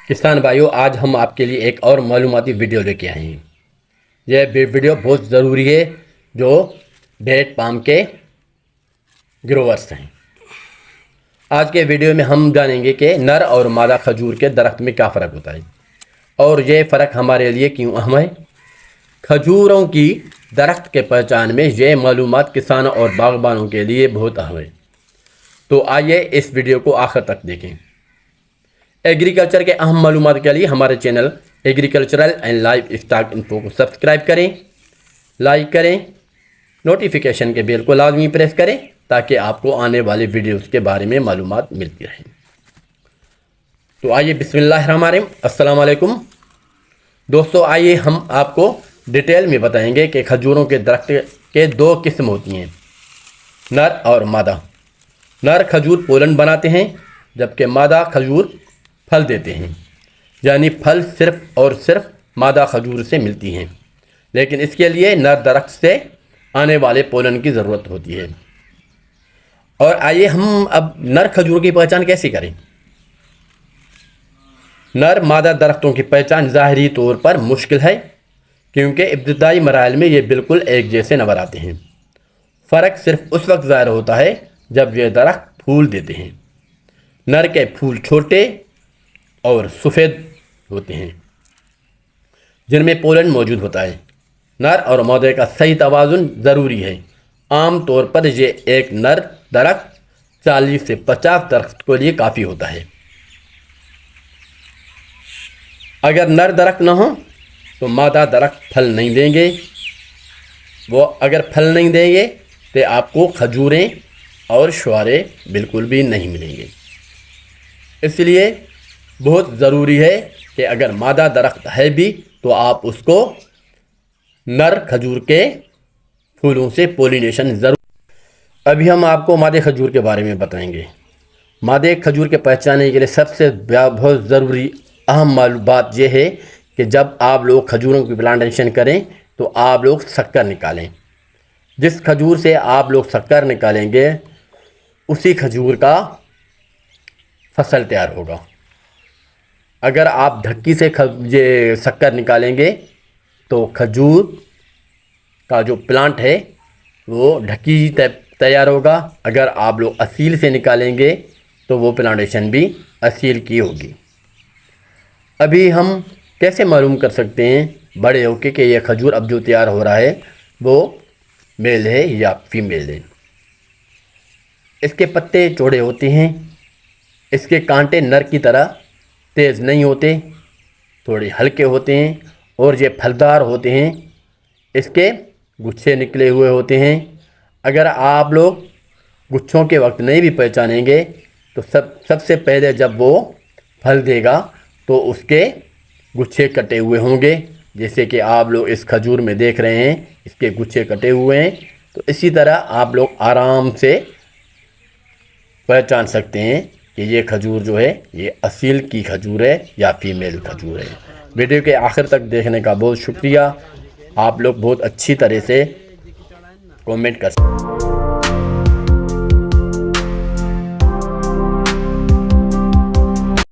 کسان بھائیوں، آج ہم آپ کے لیے ایک اور معلوماتی ویڈیو لے کے آئے ہیں۔ یہ ویڈیو بہت ضروری ہے جو ڈیٹ پام کے گروورس ہیں۔ آج کے ویڈیو میں ہم جانیں گے کہ نر اور مادہ کھجور کے درخت میں کیا فرق ہوتا ہے اور یہ فرق ہمارے لیے کیوں اہم ہے۔ کھجوروں کی درخت کے پہچان میں یہ معلومات کسانوں اور باغبانوں کے لیے بہت اہم ہے، تو آئیے اس ویڈیو کو آخر تک دیکھیں۔ ایگریکلچر کے اہم معلومات کے لیے ہمارے channel agricultural and life stock info کو سبسکرائب کریں، لائک کریں، نوٹیفیکیشن کے بیل کو لازمی پریس کریں تاکہ آپ کو آنے والے ویڈیوز کے بارے میں معلومات ملتی رہیں۔ تو آئیے بسم اللہ الرحمن الرحیم۔ السلام علیکم دوستو، آئیے ہم آپ کو ڈیٹیل میں بتائیں گے کہ کھجوروں کے درخت کے دو قسم ہوتی ہیں، نر اور مادہ۔ نر کھجور پولن بناتے ہیں جبکہ مادہ کھجور پھل دیتے ہیں، یعنی پھل صرف اور صرف مادہ کھجور سے ملتی ہیں، لیکن اس کے لیے نر درخت سے آنے والے پولن کی ضرورت ہوتی ہے۔ اور آئیے ہم اب نر کھجور کی پہچان کیسے کریں۔ نر مادہ درختوں کی پہچان ظاہری طور پر مشکل ہے کیونکہ ابتدائی مراحل میں یہ بالکل ایک جیسے نظر آتے ہیں۔ فرق صرف اس وقت ظاہر ہوتا ہے جب یہ درخت پھول دیتے ہیں۔ نر کے پھول چھوٹے اور سفید ہوتے ہیں جن میں پولن موجود ہوتا ہے۔ نر اور مادہ کا صحیح توازن ضروری ہے۔ عام طور پر یہ ایک نر درخت 40 سے 50 درخت کے لیے کافی ہوتا ہے۔ اگر نر درخت نہ ہو تو مادہ درخت پھل نہیں دیں گے۔ وہ اگر پھل نہیں دیں گے تو آپ کو کھجوریں اور شوارے بالکل بھی نہیں ملیں گے۔ اس لیے بہت ضروری ہے کہ اگر مادہ درخت ہے بھی تو آپ اس کو نر کھجور کے پھولوں سے پولینیشن ضرور۔ ابھی ہم آپ کو مادہ کھجور کے بارے میں بتائیں گے۔ مادہ کھجور کے پہچاننے کے لیے سب سے بہت ضروری اہم بات یہ ہے کہ جب آپ لوگ کھجوروں کی پلانٹیشن کریں تو آپ لوگ شکر نکالیں۔ جس کھجور سے آپ لوگ شکر نکالیں گے اسی کھجور کا فصل تیار ہوگا۔ اگر آپ ڈھکی سے یہ شکر نکالیں گے تو کھجور کا جو پلانٹ ہے وہ ڈھکی تیار ہوگا۔ اگر آپ لوگ اصیل سے نکالیں گے تو وہ پلانٹیشن بھی اصیل کی ہوگی۔ ابھی ہم کیسے معلوم کر سکتے ہیں بڑے ہو کے کہ یہ کھجور اب جو تیار ہو رہا ہے وہ میل ہے یا فیمیل ہے؟ اس کے پتے چوڑے ہوتے ہیں، اس کے کانٹے نر کی طرح تیز نہیں ہوتے، تھوڑے ہلکے ہوتے ہیں اور یہ پھلدار ہوتے ہیں۔ اس کے گچھے نکلے ہوئے ہوتے ہیں۔ اگر آپ لوگ گچھوں کے وقت نہیں بھی پہچانیں گے تو سب سے پہلے جب وہ پھل دے گا تو اس کے گچھے کٹے ہوئے ہوں گے، جیسے کہ آپ لوگ اس کھجور میں دیکھ رہے ہیں اس کے گچھے کٹے ہوئے ہیں۔ تو اسی طرح آپ لوگ آرام سے پہچان سکتے ہیں کہ یہ کھجور جو ہے یہ اصیل کی کھجور ہے یا فیمیل کھجور ہے۔ ویڈیو کے آخر تک دیکھنے کا بہت شکریہ۔ آپ لوگ بہت اچھی طرح سے کومنٹ کر سکتے ہیں۔